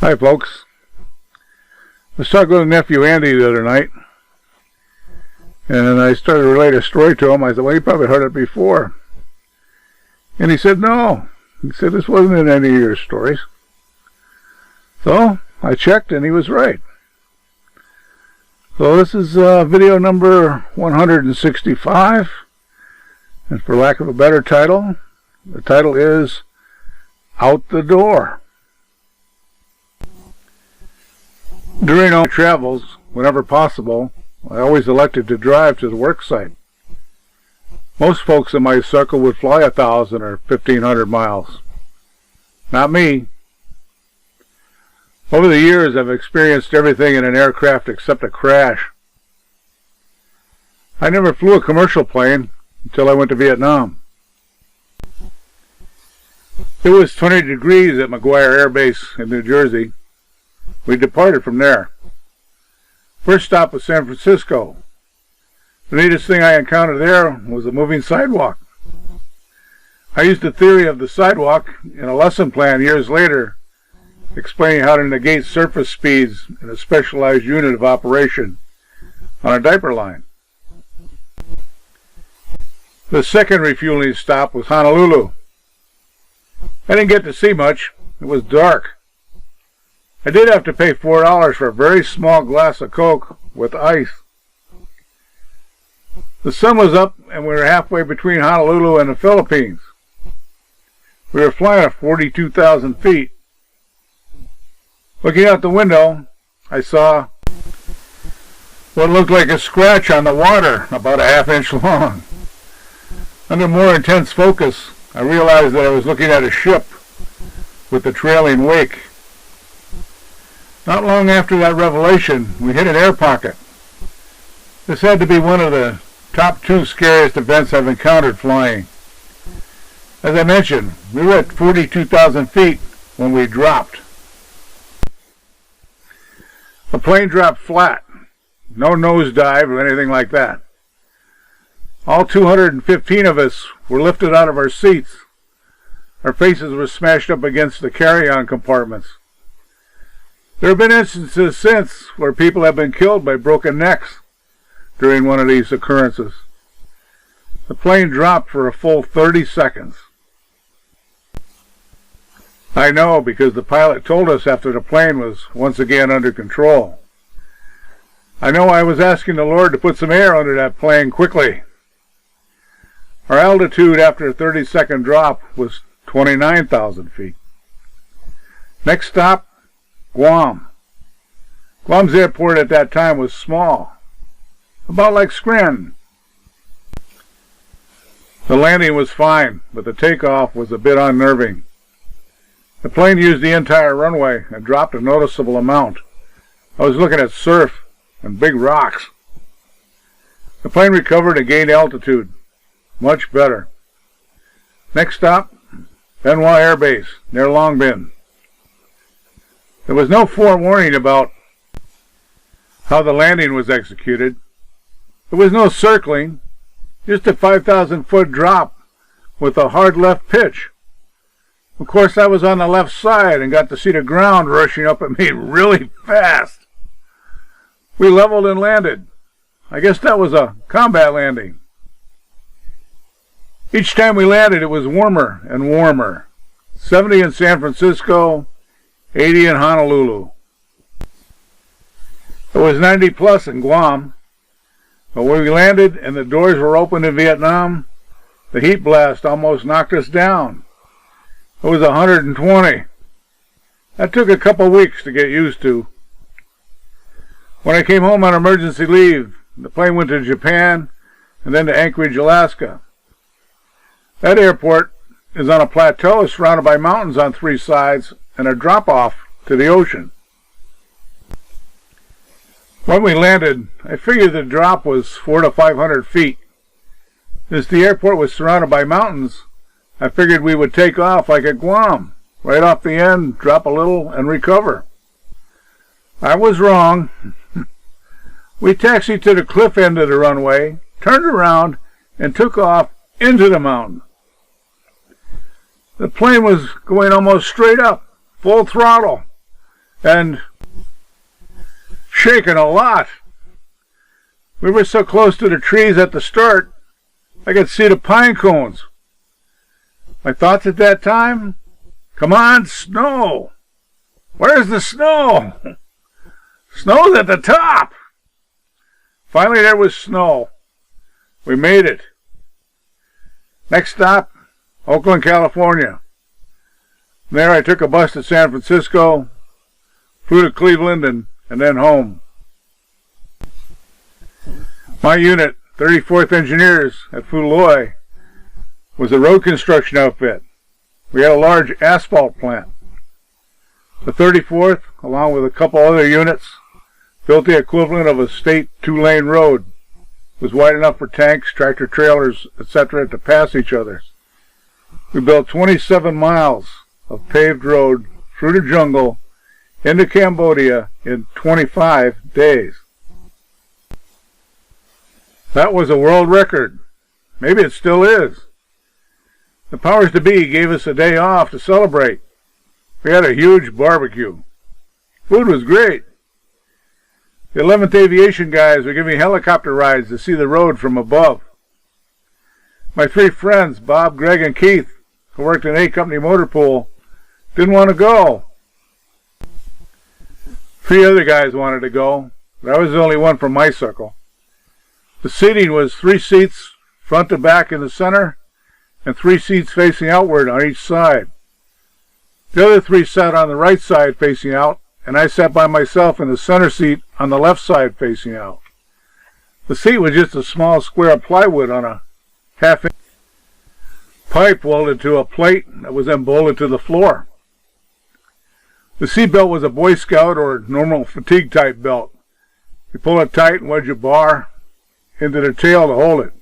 Hi folks. I was talking with nephew Andy the other night, and I started to relate a story to him. I said, well, you probably heard it before. And he said, no. He said, this wasn't in any of your stories. So I checked, and he was right. So this is video number 165, and for lack of a better title, the title is Out the Door. During all my travels, whenever possible, I always elected to drive to the work site. Most folks in my circle would fly 1,000 or 1,500 miles. Not me. Over the years, I've experienced everything in an aircraft except a crash. I never flew a commercial plane until I went to Vietnam. It was 20 degrees at McGuire Air Base in New Jersey. We departed from there. First stop was San Francisco. The neatest thing I encountered there was a moving sidewalk. I used the theory of the sidewalk in a lesson plan years later, explaining how to negate surface speeds in a specialized unit of operation on a diaper line. The second refueling stop was Honolulu. I didn't get to see much. It was dark. I did have to pay $4 for a very small glass of Coke with ice. The sun was up and we were halfway between Honolulu and the Philippines. We were flying at 42,000 feet. Looking out the window, I saw what looked like a scratch on the water, about a half-inch long. Under more intense focus, I realized that I was looking at a ship with the trailing wake. Not long after that revelation, we hit an air pocket. This had to be one of the top 2 scariest events I've encountered flying. As I mentioned, we were at 42,000 feet when we dropped. The plane dropped flat. No nosedive or anything like that. All 215 of us were lifted out of our seats. Our faces were smashed up against the carry-on compartments. There have been instances since where people have been killed by broken necks during one of these occurrences. The plane dropped for a full 30 seconds. I know because the pilot told us after the plane was once again under control. I know I was asking the Lord to put some air under that plane quickly. Our altitude after a 30-second drop was 29,000 feet. Next stop, Guam. Guam's airport at that time was small, about like Scranton. The landing was fine, but the takeoff was a bit unnerving. The plane used the entire runway and dropped a noticeable amount. I was looking at surf and big rocks. The plane recovered and gained altitude. Much better. Next stop, Bien Hoa Air Base, near Long Binh. There was no forewarning about how the landing was executed. There was no circling, just a 5,000-foot drop with a hard left pitch. Of course, I was on the left side and got to see the ground rushing up at me really fast. We leveled and landed. I guess that was a combat landing. Each time we landed, it was warmer and warmer. 70 in San Francisco, 80 in Honolulu. It was 90 plus in Guam. But when we landed and the doors were open in Vietnam, the heat blast almost knocked us down. It was 120. That took a couple weeks to get used to. When I came home on emergency leave, the plane went to Japan and then to Anchorage, Alaska. That airport is on a plateau surrounded by mountains on 3 sides and a drop-off to the ocean. When we landed, I figured the drop was 400 to 500 feet. Since the airport was surrounded by mountains, I figured we would take off like at Guam, right off the end, drop a little, and recover. I was wrong. We taxied to the cliff end of the runway, turned around, and took off into the mountain. The plane was going almost straight up, full throttle. and shaking a lot. We were so close to the trees at the start, I could see the pine cones. My thoughts at that time? Come on, snow! Where's the snow? Snow's at the top! Finally there was snow. We made it. Next stop, Oakland, California. There I took a bus to San Francisco, flew to Cleveland, and then home. My unit, 34th Engineers at Fuloy, was a road construction outfit. We had a large asphalt plant. The 34th, along with a couple other units, built the equivalent of a state 2-lane road. It was wide enough for tanks, tractor trailers, etc. to pass each other. We built 27 miles of paved road through the jungle into Cambodia in 25 days. That was a world record. Maybe it still is. The powers to be gave us a day off to celebrate. We had a huge barbecue. Food was great. The 11th Aviation guys were giving helicopter rides to see the road from above. My 3 friends, Bob, Greg, and Keith, who worked in A Company Motor Pool, didn't want to go. 3 other guys wanted to go, but I was the only one from my circle. The seating was 3 seats, front to back in the center, and 3 seats facing outward on each side. The other 3 sat on the right side facing out, and I sat by myself in the center seat on the left side facing out. The seat was just a small square of plywood on a half-inch pipe welded to a plate that was then bolted to the floor. The seat belt was a Boy Scout or normal fatigue type belt. You pull it tight and wedge a bar into the tail to hold it.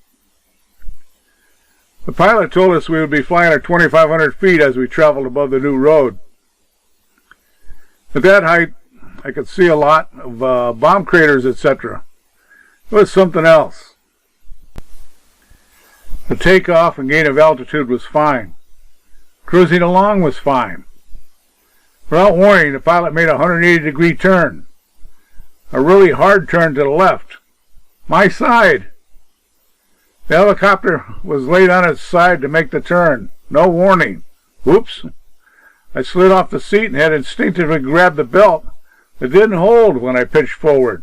The pilot told us we would be flying at 2,500 feet as we traveled above the new road. At that height, I could see a lot of bomb craters, etc. It was something else. The takeoff and gain of altitude was fine. Cruising along was fine. Without warning, the pilot made a 180-degree turn. A really hard turn to the left. My side. The helicopter was laid on its side to make the turn. No warning. Whoops. I slid off the seat and had instinctively grabbed the belt that didn't hold when I pitched forward.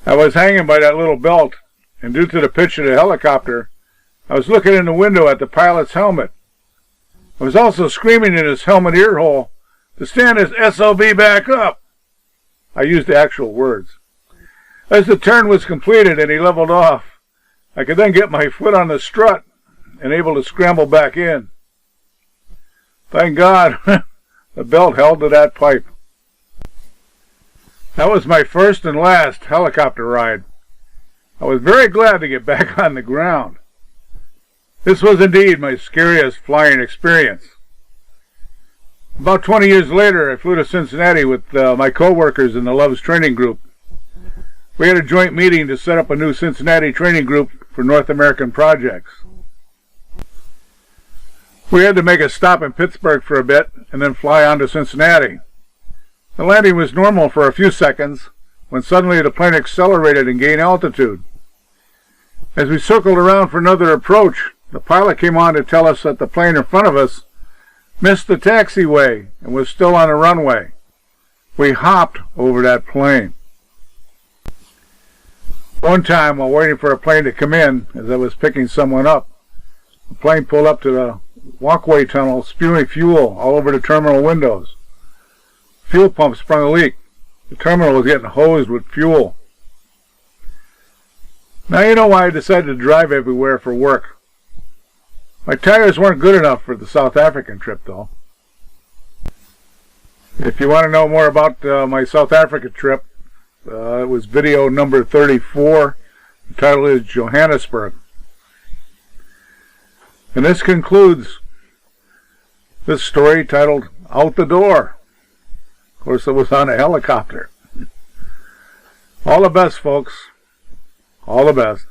I was hanging by that little belt, and due to the pitch of the helicopter, I was looking in the window at the pilot's helmet. I was also screaming in his helmet ear hole to stand his SOB back up. I used the actual words. As the turn was completed and he leveled off, I could then get my foot on the strut and able to scramble back in. Thank God, the belt held to that pipe. That was my first and last helicopter ride. I was very glad to get back on the ground. This was indeed my scariest flying experience. About 20 years later, I flew to Cincinnati with my co-workers in the Loves Training Group. We had a joint meeting to set up a new Cincinnati training group for North American projects. We had to make a stop in Pittsburgh for a bit and then fly on to Cincinnati. The landing was normal for a few seconds when suddenly the plane accelerated and gained altitude. As we circled around for another approach, the pilot came on to tell us that the plane in front of us missed the taxiway and was still on the runway. We hopped over that plane. One time, while waiting for a plane to come in, as I was picking someone up, the plane pulled up to the walkway tunnel, spewing fuel all over the terminal windows. Fuel pump sprung a leak. The terminal was getting hosed with fuel. Now you know why I decided to drive everywhere for work. My tires weren't good enough for the South African trip, though. If you want to know more about my South Africa trip, it was video number 34. The title is Johannesburg. And this concludes this story titled Out the Door. Of course, it was on a helicopter. All the best, folks. All the best.